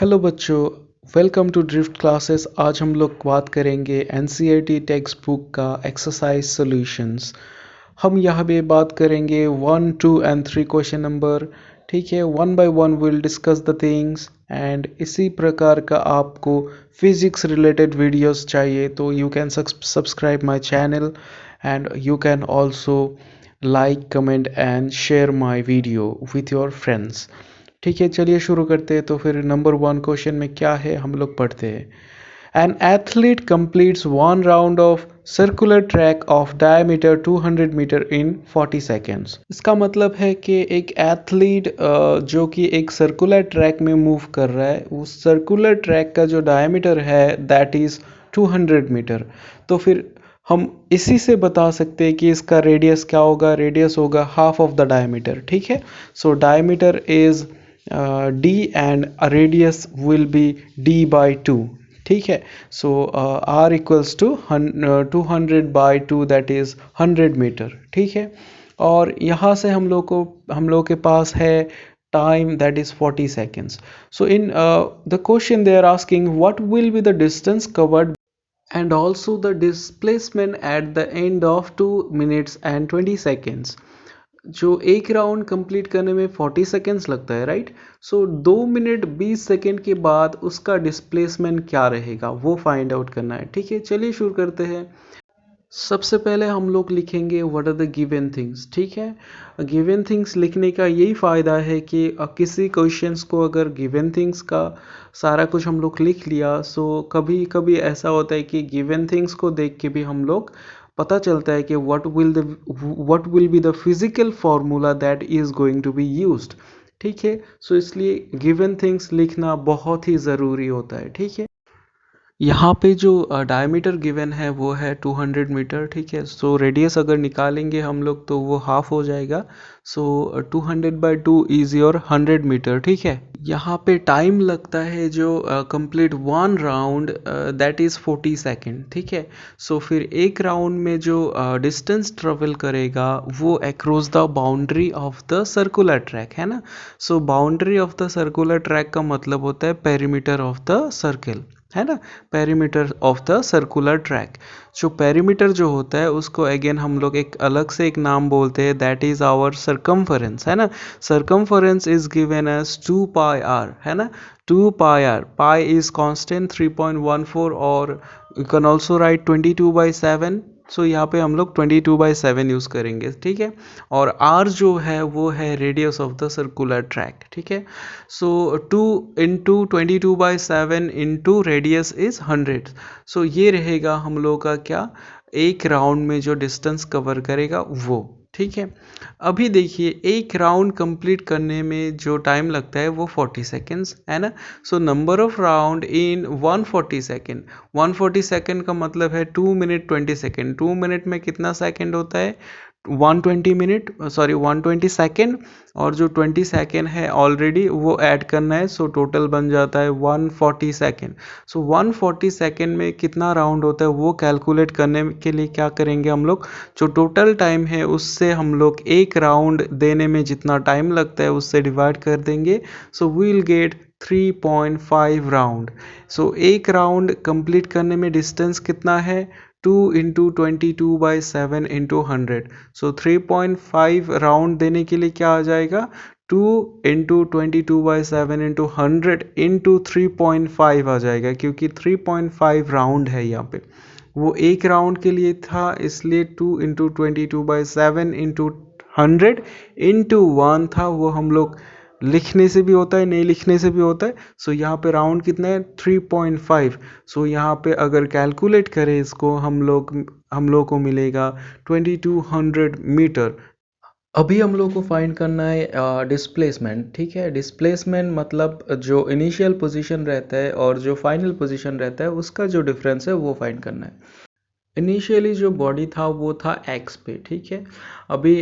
Hello बच्चों, welcome to drift classes. आज हम लोग बात करेंगे एनसीईआरटी टेक्स्ट बुक का एक्सरसाइज सॉल्यूशंस। हम यहाँ पे बात करेंगे 1, 2 एंड 3 क्वेश्चन नंबर। ठीक है, one by one will discuss the things. And इसी प्रकार का आपको फिजिक्स रिलेटेड वीडियोस चाहिए तो you can subscribe my channel and you can also like, comment and share my video with your friends. ठीक है, चलिए शुरू करते हैं। तो फिर नंबर 1 क्वेश्चन में क्या है हम लोग पढ़ते हैं। An athlete completes one round of circular track of diameter 200 metre in 40 seconds. इसका मतलब है कि एक एथलीट जो कि एक सर्कुलर ट्रैक में मूव कर रहा है, उस सर्कुलर ट्रैक का जो डायमीटर है दैट इज़ 200 मीटर। तो फिर हम इसी से बता सकते हैं कि इसका रेडियस क्या होगा। रेडियस होगा हाफ ऑफ द डायमीटर। ठीक है, so diameter is d and a radius will be d by 2। ठीक है, so r equals to 200 by 2 that is 100 metre. ठीक है, और यहाँ से हम लोग के पास है time that is 40 seconds। So in the question they are asking what will be the distance covered and also the displacement at the end of 2 minutes and 20 seconds। जो एक राउंड कंप्लीट करने में 40 सेकेंड्स लगता है, right. सो 2 minute 20 second के बाद उसका displacement क्या रहेगा वो फाइंड आउट करना है। ठीक है, चलिए शुरू करते हैं। सबसे पहले हम लोग लिखेंगे what are the given things. ठीक है, गिवन थिंग्स लिखने का यही फ़ायदा है कि किसी क्वेश्चंस को अगर गिवन थिंग्स का सारा कुछ हम लोग लिख लिया, सो कभी कभी ऐसा होता है कि गिवन थिंग्स को देख के भी हम लोग पता चलता है कि what will be the physical formula that is going to be used. ठीक है, सो इसलिए गिवन थिंग्स लिखना बहुत ही ज़रूरी होता है। ठीक है, यहाँ पे जो डायमीटर गिवन है वो है 200 मीटर। ठीक है, सो रेडियस अगर निकालेंगे हम लोग तो वो हाफ हो जाएगा। सो 200 बाई 2 इज योर 100 मीटर। ठीक है, यहाँ पे टाइम लगता है जो complete one round that is 40 second. ठीक है, सो फिर एक राउंड में जो डिस्टेंस ट्रेवल करेगा वो across the boundary of the circular track है ना। So boundary of the circular track का मतलब होता है पेरीमीटर ऑफ द सर्कल, है ना। Perimeter of the circular track, जो पेरीमीटर जो होता है उसको अगेन हम लोग एक अलग से एक नाम बोलते हैं, दैट इज आवर सरकमफरेंस, है ना। Circumference is given as 2 pi r, है ना। 2 pi r, pi is constant 3.14 और you can also write 22/7। So यहाँ पे हम लोग 22/7 यूज़ करेंगे। ठीक है, और आर जो है वो है radius of the circular track. ठीक है, सो 2 इंटू 22/7 इंटू रेडियस इज़ 100। सो ये रहेगा हम लोग का क्या, एक राउंड में जो डिस्टेंस कवर करेगा वो। ठीक है, अभी देखिए एक राउंड कंप्लीट करने में जो टाइम लगता है वो 40 सेकेंड्स, है ना। So number of round in 140 second, 140 second का मतलब है 2 मिनट 20 सेकेंड। 2 मिनट में कितना सेकेंड होता है, 120 सेकेंड, और जो 20 सेकेंड है ऑलरेडी वो ऐड करना है। सो टोटल बन जाता है 140 सेकेंड। सो 140 सेकेंड में कितना राउंड होता है वो कैलकुलेट करने के लिए क्या करेंगे हम लोग, जो टोटल टाइम है उससे हम लोग एक राउंड देने में जितना टाइम लगता है उससे डिवाइड कर देंगे। So we will get 3.5 round. So एक राउंड कंप्लीट करने में डिस्टेंस कितना है, 2 इंटू 22/7 इंटू 100। सो 3.5 राउंड देने के लिए क्या आ जाएगा, 2 इंटू 22/7 इंटू 100 इंटू 3.5 आ जाएगा, क्योंकि 3.5 राउंड है यहाँ पे। वो एक राउंड के लिए था इसलिए 2 इंटू 22/7 इंटू 100 इंटू 1 था। वो हम लोग लिखने से भी होता है, नहीं लिखने से भी होता है। सो यहाँ पे राउंड कितना है, 3.5। सो यहाँ पे अगर कैलकुलेट करें इसको हम लोग को मिलेगा 2200 मीटर। अभी हम लोग को फाइंड करना है डिस्प्लेसमेंट। ठीक है, डिस्प्लेसमेंट मतलब जो इनिशियल पोजीशन रहता है और जो फाइनल पोजीशन रहता है उसका जो डिफरेंस है वो फाइंड करना है। इनिशियली जो बॉडी था वो था एक्स पे। ठीक है, अभी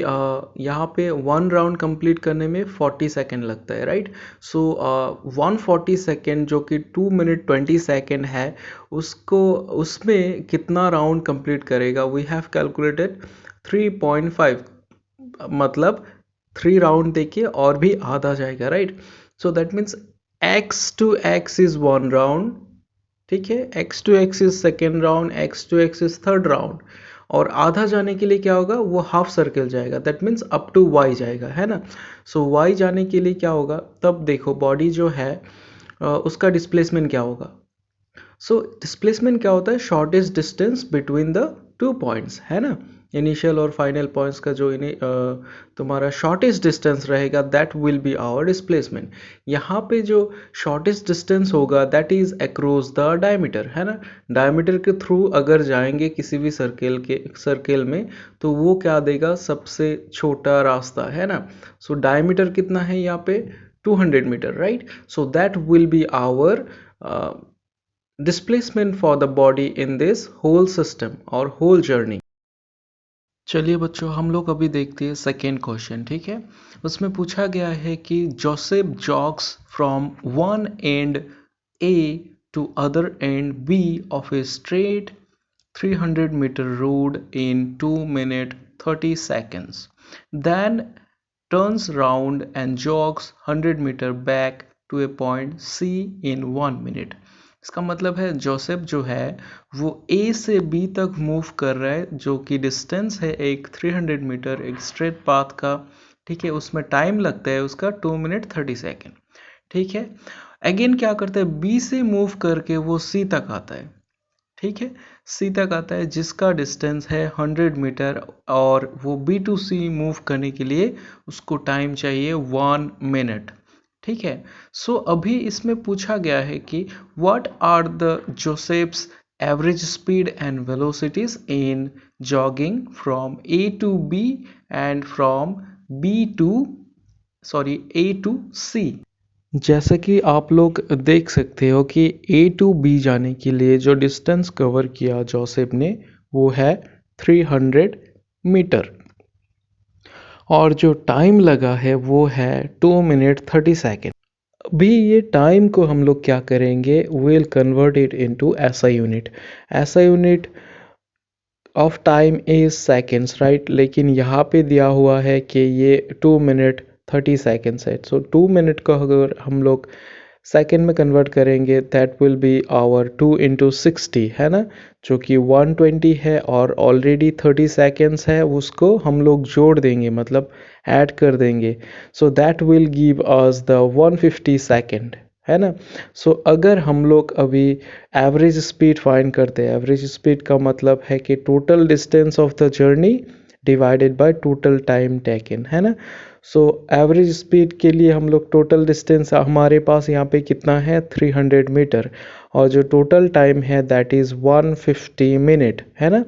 यहाँ पे वन राउंड कंप्लीट करने में 40 सेकेंड लगता है, राइट। सो 140 सेकेंड जो कि 2 मिनट 20 सेकेंड है, उसको उसमें कितना राउंड कंप्लीट करेगा, वी हैव कैलकुलेटेड 3.5, मतलब 3 राउंड देखिए और भी आधा जाएगा, right. So that means x to x is one round, ठीक है, x to x is second round, x to x is third round, और आधा जाने के लिए क्या होगा, वो हाफ सर्कल जाएगा, that means up to y जाएगा, है ना। सो y जाने के लिए क्या होगा, तब देखो बॉडी जो है उसका डिस्प्लेसमेंट क्या होगा। सो डिस्प्लेसमेंट क्या होता है, shortest distance between the two points, है ना। इनिशियल और फाइनल पॉइंट्स का जो तुम्हारा शॉर्टेस्ट डिस्टेंस रहेगा that will be our displacement. यहाँ पे जो शॉर्टेस्ट डिस्टेंस होगा that is across the diameter, है ना। डायमीटर के थ्रू अगर जाएंगे किसी भी सर्कल में तो वो क्या देगा, सबसे छोटा रास्ता, है ना। सो डायमीटर कितना है यहाँ पे, 200 metre, right. So that will be our displacement for the body in this whole system or whole journey। चलिए बच्चों, हम लोग अभी देखते हैं सेकेंड क्वेश्चन, ठीक है। उसमें पूछा गया है कि Joseph jogs from one end A to other end B of a straight 300 meter road in 2 minutes 30 seconds, then turns round and jogs 100 meter back to a point C in 1 minute। इसका मतलब है Joseph जो है वो ए से B तक move कर रहा है, जो कि डिस्टेंस है एक 300 मीटर, एक स्ट्रेट पाथ का, ठीक है। उसमें टाइम लगता है उसका 2 मिनट 30 सेकेंड, ठीक है। अगेन क्या करता है, बी से मूव करके वो सी तक आता है, ठीक है। सी तक आता है जिसका डिस्टेंस है 100 मीटर, और वो बी टू सी मूव करने के लिए उसको टाइम चाहिए 1 मिनट, ठीक है। सो अभी इसमें पूछा गया है कि what are the Joseph's average speed and velocities in jogging from A to B and from A to C. जैसा कि आप लोग देख सकते हो कि ए टू बी जाने के लिए जो डिस्टेंस कवर किया जोसेफ ने वो है 300 मीटर, और जो टाइम लगा है वो है 2 मिनट 30 सेकेंड। अभी ये टाइम को हम लोग क्या करेंगे, will convert it into SI unit. SI unit of time is seconds, right, लेकिन यहाँ पे दिया हुआ है कि ये 2 मिनट 30 सेकेंड्स है। सो 2 मिनट को अगर हम लोग सेकेंड में कन्वर्ट करेंगे that will be our 2 into 60, है ना, जो कि 120 है, और ऑलरेडी 30 सेकेंड्स है, उसको हम लोग जोड़ देंगे, मतलब ऐड कर देंगे। सो that will give us the 150 second, है ना। सो अगर हम लोग अभी एवरेज स्पीड फाइंड करते हैं, एवरेज स्पीड का मतलब है कि total distance of the journey divided by total time taken, है ना। सो एवरेज स्पीड के लिए हम लोग टोटल डिस्टेंस हमारे पास यहाँ पे कितना है 300 मीटर, और जो टोटल टाइम है दैट इज़ 150 मिनट, है ना।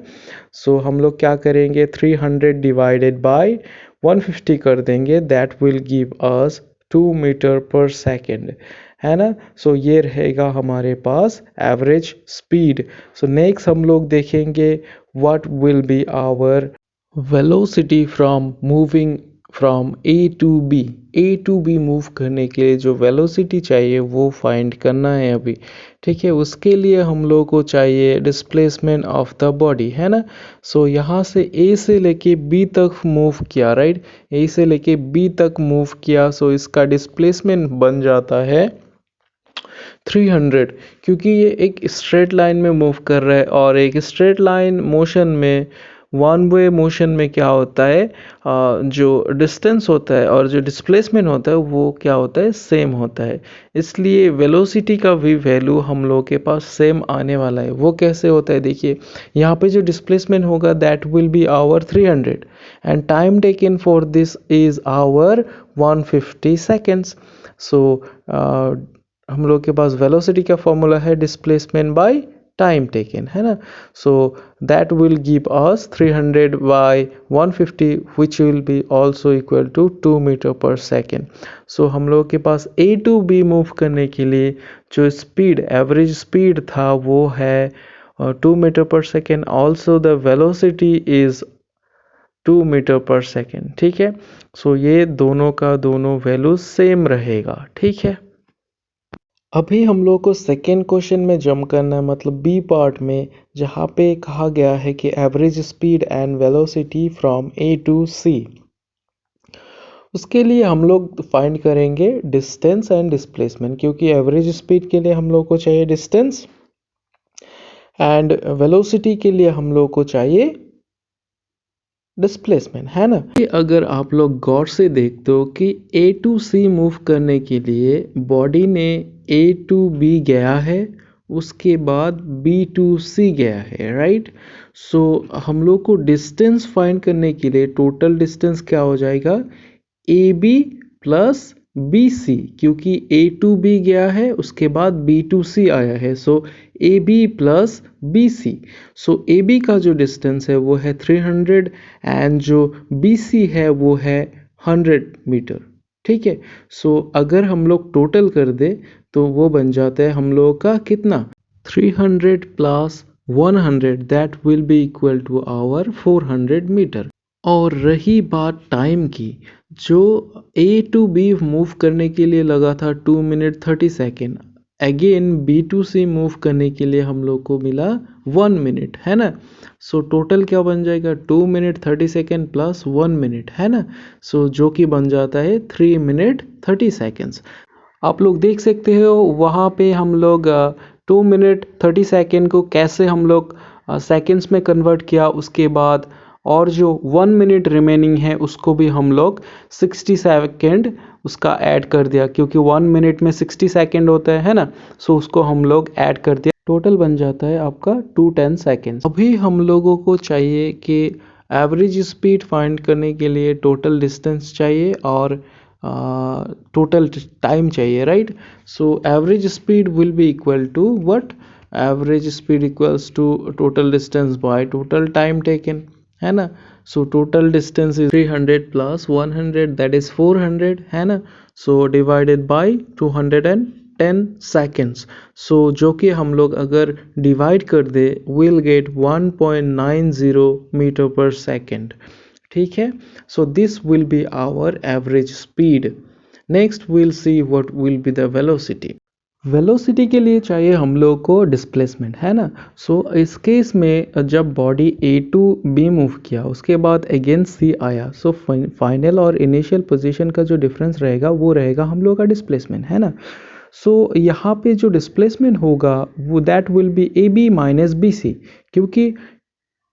सो हम लोग क्या करेंगे, 300 डिवाइडेड बाय 150 कर देंगे, that will give us 2 metre per second, है ना। सो ये रहेगा हमारे पास एवरेज स्पीड। सो नेक्स्ट हम लोग देखेंगे what will be our velocity from moving from A to B. A to B move करने के लिए जो वेलोसिटी चाहिए वो फाइंड करना है अभी, ठीक है। उसके लिए हम लोग को चाहिए डिस्प्लेसमेंट ऑफ द बॉडी, है ना। सो यहाँ से ए से लेके बी तक मूव किया, राइट, ए से लेके बी तक मूव किया, सो इसका डिस्प्लेसमेंट बन जाता है 300, क्योंकि ये एक स्ट्रेट लाइन में मूव कर रहा है, और एक स्ट्रेट लाइन मोशन में, वन वे मोशन में क्या होता है, जो डिस्टेंस होता है और जो डिस्प्लेसमेंट होता है वो क्या होता है, सेम होता है। इसलिए वेलोसिटी का भी वैल्यू हम लोग के पास सेम आने वाला है। वो कैसे होता है, देखिए यहाँ पे जो डिस्प्लेसमेंट होगा that will be our 300 and time taken for this is our 150 seconds. So हम लोग के पास वेलोसिटी का फॉर्मूला है डिस्प्लेसमेंट बाय टाइम टेकन, है ना। So that will give us 300 by 150 which will be also equal to 2 metre per second. So हम लोग के पास ए टू बी मूव करने के लिए जो स्पीड, एवरेज स्पीड था वो है 2 metre per second, also the velocity is 2 metre per second, ठीक है। सो ये दोनों का दोनों वैल्यू सेम रहेगा, ठीक है। अभी हम लोग को सेकेंड क्वेश्चन में जंप करना है, मतलब बी पार्ट में, जहाँ पे कहा गया है कि average speed and velocity from A to C उसके लिए हम लोग फाइंड करेंगे डिस्टेंस एंड डिस्प्लेसमेंट, क्योंकि एवरेज स्पीड के लिए हम लोग को चाहिए डिस्टेंस एंड वेलोसिटी के लिए हम लोग को चाहिए डिस्प्लेसमेंट, है ना। कि अगर आप लोग गौर से देखते हो कि ए टू सी मूव करने के लिए बॉडी ने ए टू बी गया है, उसके बाद बी टू सी गया है, राइट। सो हम लोग को डिस्टेंस फाइंड करने के लिए टोटल डिस्टेंस क्या हो जाएगा, A B plus B C, क्योंकि ए टू बी गया है उसके बाद बी टू सी आया है, so A B plus B C. So A B का जो डिस्टेंस है वो है 300 एंड जो बी सी है वो है 100 मीटर, ठीक है। सो अगर हम लोग टोटल कर दे तो वो बन जाता है हम लोगों का कितना, 300 plus 100 that will be equal to our 400 metre. और रही बात टाइम की, जो ए टू बी मूव करने के लिए लगा था 2 minute 30 second, again B to C move करने के लिए हम लोग को मिला 1 मिनट, है ना। सो टोटल क्या बन जाएगा, 2 मिनट 30 सेकेंड प्लस 1 मिनट, है ना। सो जो कि बन जाता है 3 मिनट 30 सेकेंड्स। आप लोग देख सकते हो वहाँ पे हम लोग 2 मिनट 30 सेकेंड को कैसे हम लोग सेकेंड्स में कन्वर्ट किया, उसके बाद और जो 1 मिनट रिमेनिंग है उसको भी हम लोग 60 सेकेंड उसका ऐड कर दिया, क्योंकि 1 मिनट में 60 सेकेंड होता है ना। सो उसको हम लोग ऐड कर दिया, टोटल बन जाता है आपका 210 सेकेंड। अभी हम लोगों को चाहिए कि एवरेज स्पीड फाइंड करने के लिए टोटल डिस्टेंस चाहिए और टोटल टाइम चाहिए, right. So average speed will be equal to what, average speed equals to total distance by total time taken, है ना। So total distance is 300 plus 100 that is 400, है ना। So divided by 210 seconds. So जो कि हम लोग अगर divide कर दे will get 1.90 meter per second, ठीक है। So this will be our average speed. Next will see what will be the velocity. Velocity के लिए चाहिए हम लोग को डिस्प्लेसमेंट, है ना। सो इस केस में जब body A to B move किया उसके बाद अगेन सी आया, सो फाइनल और इनिशियल पोजीशन का जो डिफरेंस रहेगा वो रहेगा हम लोग का डिस्प्लेसमेंट, है ना। सो यहाँ पे जो डिस्प्लेसमेंट होगा वो that will be A B minus B C, क्योंकि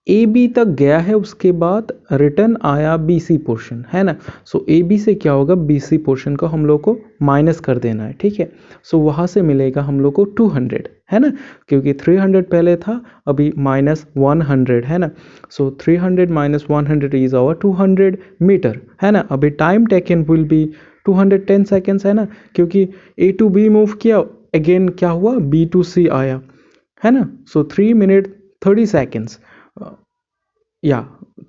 ए बी तक गया है उसके बाद रिटर्न आया बी सी पोर्शन, है ना। सो ए बी से क्या होगा, बी सी पोर्शन को हम लोग को माइनस कर देना है, ठीक है। सो वहाँ से मिलेगा हम लोग को 200, है ना, क्योंकि 300 पहले था, अभी माइनस 100, है ना। सो 300 माइनस 100 इज आवर 200 मीटर, है ना। अभी time taken will be 210 seconds, है ना, क्योंकि ए टू बी मूव किया, अगेन क्या हुआ, बी टू सी आया, है ना। सो 3 मिनट 30 सेकेंड्स या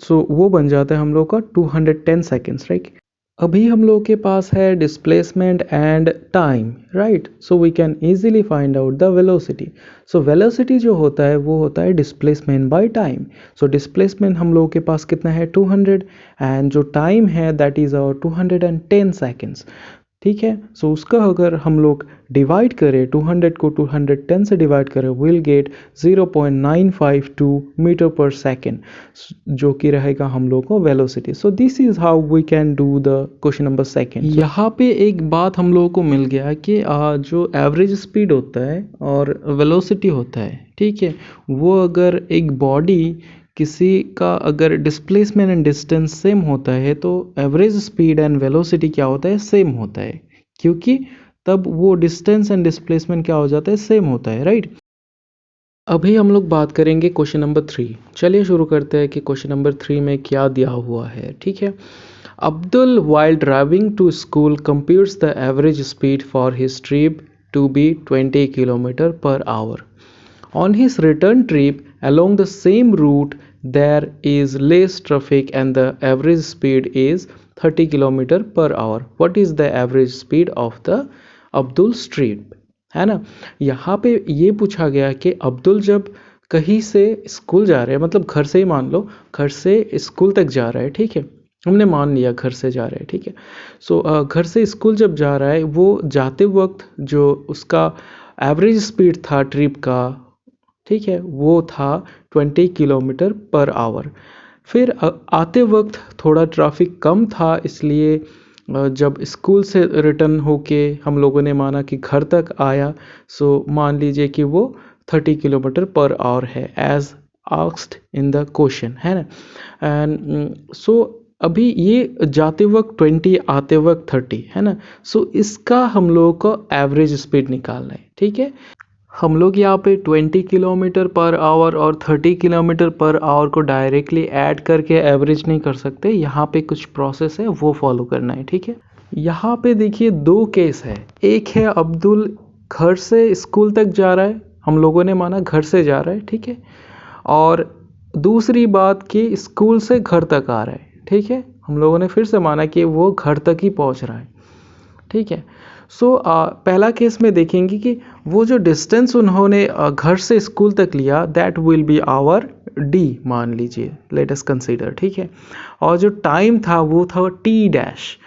सो वो बन जाता है हम लोग का 210 सेकेंड्स, राइट। अभी हम लोग के पास है displacement and time, right. So we can easily find out the velocity. So velocity जो होता है वो होता है displacement by time. So displacement हम लोग के पास कितना है 200 एंड जो टाइम है दैट इज़ आवर 210 सेकेंड्स, ठीक है। सो उसका अगर हम लोग डिवाइड करें 200 को 210 से डिवाइड करें will get 0.952 metre per second, जो कि रहेगा हम लोग को velocity. So this is how we can do the question number second. यहाँ पे एक बात हम लोगों को मिल गया कि जो एवरेज स्पीड होता है और वेलोसिटी होता है, ठीक है, वो अगर एक बॉडी किसी का अगर डिस्प्लेसमेंट एंड डिस्टेंस सेम होता है तो एवरेज स्पीड एंड वेलोसिटी क्या होता है, सेम होता है, क्योंकि तब वो डिस्टेंस एंड डिस्प्लेसमेंट क्या हो जाता है, सेम होता है, राइट। अभी हम लोग बात करेंगे क्वेश्चन नंबर 3। चलिए शुरू करते हैं कि क्वेश्चन नंबर 3 में क्या दिया हुआ है, ठीक है। Abdul while driving to school computes the average speed for his trip to be 20 km per hour. On his return trip along the same route there is less traffic and the average speed is 30 km per hour. What is the average speed of the Abdul's trip? है ना। यहाँ पे ये पूछा गया कि अब्दुल जब कहीं से स्कूल जा रहे हैं, मतलब घर से ही मान लो, घर से स्कूल तक जा रहा है, ठीक है, हमने मान लिया घर से जा रहा है, ठीक है। सो घर से स्कूल जब जा रहा है वो जाते वक्त जो उसका एवरेज स्पीड था ट्रिप का, ठीक है, वो था 20 किलोमीटर पर आवर। फिर आते वक्त थोड़ा ट्रैफिक कम था, इसलिए जब स्कूल से रिटर्न होके हम लोगों ने माना कि घर तक आया, सो मान लीजिए कि वो 30 किलोमीटर पर आवर है as asked in the question, है ना। एंड सो अभी ये जाते वक्त 20 आते वक्त 30, है ना। सो इसका हम लोगों को एवरेज स्पीड निकालना है, ठीक है। हम लोग यहाँ पे 20 किलोमीटर पर आवर और 30 किलोमीटर पर आवर को डायरेक्टली ऐड करके एवरेज नहीं कर सकते, यहाँ पे कुछ प्रोसेस है वो फॉलो करना है, ठीक है। यहाँ पे देखिए दो केस है। एक है अब्दुल घर से स्कूल तक जा रहा है, हम लोगों ने माना घर से जा रहा है, ठीक है। और दूसरी बात कि स्कूल से घर तक आ रहा है, ठीक है। हम लोगों ने फिर से माना कि वो घर तक ही पहुँच रहा है, ठीक है। सो पहला केस में देखेंगे कि वो जो डिस्टेंस उन्होंने घर से स्कूल तक लिया that will be our D, मान लीजिए, लेट अस कंसीडर, ठीक है। और जो टाइम था वो था टी डैश,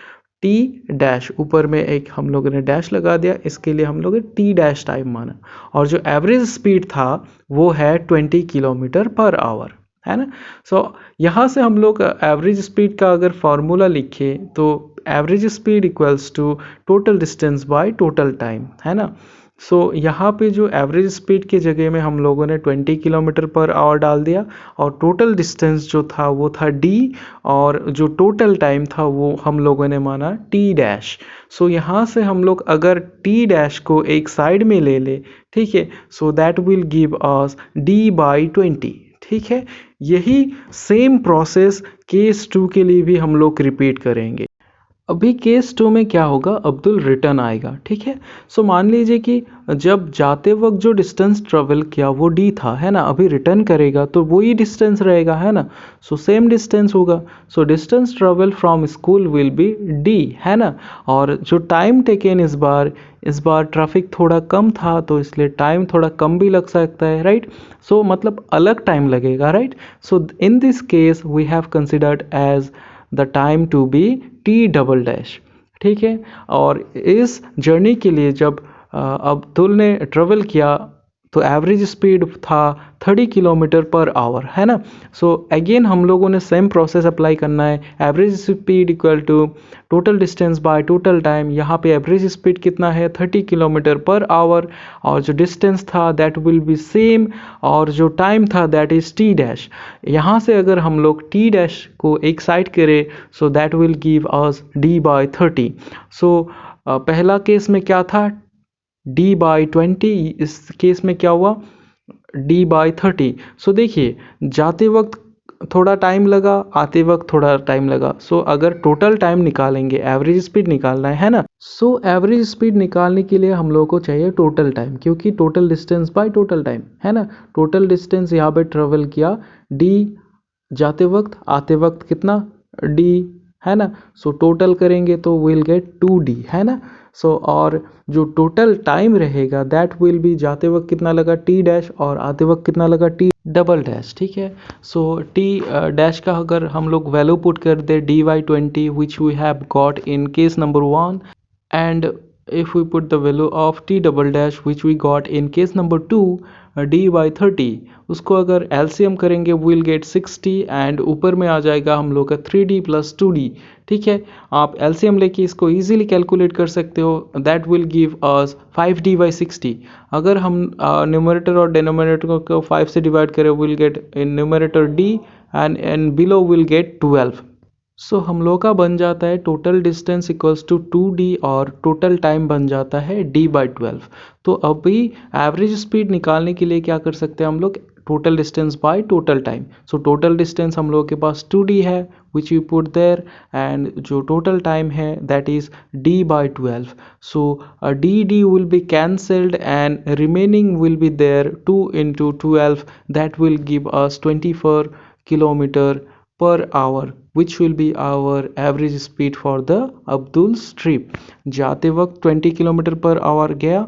टी डैश ऊपर में एक हम लोगों ने डैश लगा दिया, इसके लिए हम लोग टी डैश टाइम माना। और जो एवरेज स्पीड था वो है 20 किलोमीटर पर आवर, है ना। सो यहाँ से हम लोग एवरेज स्पीड का अगर फॉर्मूला लिखें तो average speed equals to total distance by total time, है ना। सो यहाँ पे जो एवरेज स्पीड के जगह में हम लोगों ने 20 किलोमीटर पर आवर डाल दिया और टोटल डिस्टेंस जो था वो था डी, और जो टोटल टाइम था वो हम लोगों ने माना टी डैश। सो यहाँ से हम लोग अगर टी डैश को एक साइड में ले ले, ठीक है, सो that will give us D by 20, ठीक है। यही सेम प्रोसेस केस 2 के लिए भी हम लोग रिपीट करेंगे। अभी केस 2 में क्या होगा, अब्दुल रिटर्न आएगा, ठीक है। सो मान लीजिए कि जब जाते वक्त जो डिस्टेंस ट्रेवल किया वो डी था, है ना। अभी रिटर्न करेगा तो वही डिस्टेंस रहेगा, है ना। सो सेम डिस्टेंस होगा। So distance travel from school will be D, है ना। और जो टाइम टेकन इस बार ट्रैफिक थोड़ा कम था तो इसलिए टाइम थोड़ा कम भी लग सकता है, राइट। सो मतलब अलग टाइम लगेगा, right. So in this case we have considered as the time to be T double dash, ठीक है। और इस जर्नी के लिए जब अब्दुल ने ट्रेवल किया तो एवरेज स्पीड था 30 किलोमीटर पर आवर, है ना। सो अगेन हम लोगों ने सेम प्रोसेस अप्लाई करना है। Average speed equal to total distance by total time. यहाँ पे एवरेज स्पीड कितना है 30 किलोमीटर पर आवर, और जो डिस्टेंस था दैट विल बी सेम, और जो टाइम था दैट इज़ टी डैश। यहाँ से अगर हम लोग टी डैश को एक साइड करें so that will give us D by 30। So पहला केस में क्या था डी बाई 20, इस केस में क्या हुआ डी बाई 30। सो देखिए जाते वक्त थोड़ा टाइम लगा, आते वक्त थोड़ा टाइम लगा। सो अगर टोटल टाइम निकालेंगे, एवरेज स्पीड निकालना है ना। सो एवरेज स्पीड निकालने के लिए हम लोगों को चाहिए टोटल टाइम, क्योंकि total distance by total time, है ना। टोटल डिस्टेंस यहाँ पे ट्रेवल किया डी जाते वक्त, आते वक्त कितना डी, है ना। सो टोटल करेंगे तो विल गेट 2D, है ना। सो और जो टोटल टाइम रहेगा दैट विल बी जाते वक्त कितना लगा टी डैश और आते वक्त कितना लगा टी डबल डैश, ठीक है। सो टी डैश का अगर हम लोग वैल्यू पुट कर दे D by 20 which we have got in case number 1, and if we put the value of t double dash which we got in case number 2 d by 30, उसको अगर LCM करेंगे we'll get 60 and ऊपर में आ जाएगा हम लोग का 3d plus 2d, ठीक है। आप LCM लेके इसको इजीली कैलकुलेट कर सकते हो, that will give us 5d by 60। अगर हम न्यूमरेटर और डिनोमिनेटर को 5 से डिवाइड करें we'll get in numerator d and below we'll get 12। सो हम लोग का बन जाता है total distance equals to 2d और टोटल टाइम बन जाता है d बाई 12। तो अभी एवरेज स्पीड निकालने के लिए क्या कर सकते हैं हम लोग, total distance by total time. So total distance हम लोगों के पास 2d है which you put there, and जो टोटल टाइम है that is d by 12। So d will be cancelled and remaining will be there 2 into 12, दैट will give अस 24 kilometre per hour which will be our average speed for the Abdul's trip। जाते वक्त 20 kilometre per our गया,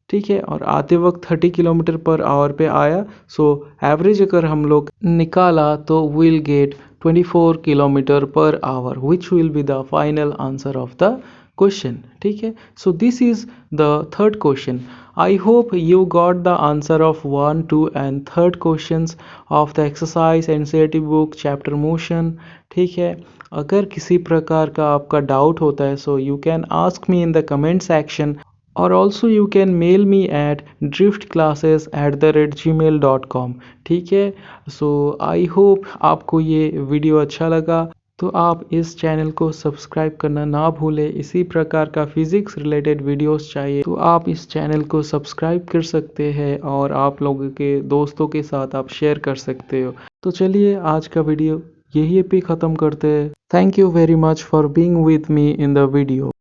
ठीक है, और आते वक्त 30 किलोमीटर पर आवर पे आया। सो एवरेज अगर हम लोग निकाला तो will get 24 kilometre per our, which will be the final answer of the question. ठीक है, so this is the third question. I hope you got the answer of 1, 2 and third questions of the exercise NCERT book chapter motion। ठीक है, अगर किसी प्रकार का आपका doubt होता है so you can ask me in the comment section, और also you can mail me at driftclasses@gmail.com। ठीक है, सो आई होप आपको ये वीडियो अच्छा लगा, तो आप इस चैनल को सब्सक्राइब करना ना भूलें। इसी प्रकार का फिज़िक्स रिलेटेड वीडियोस चाहिए तो आप इस चैनल को सब्सक्राइब कर सकते हैं और आप लोगों के दोस्तों के साथ आप शेयर कर सकते हो। तो चलिए आज का वीडियो यही पे ख़त्म करते हैं। Thank you very much for being with me in the video.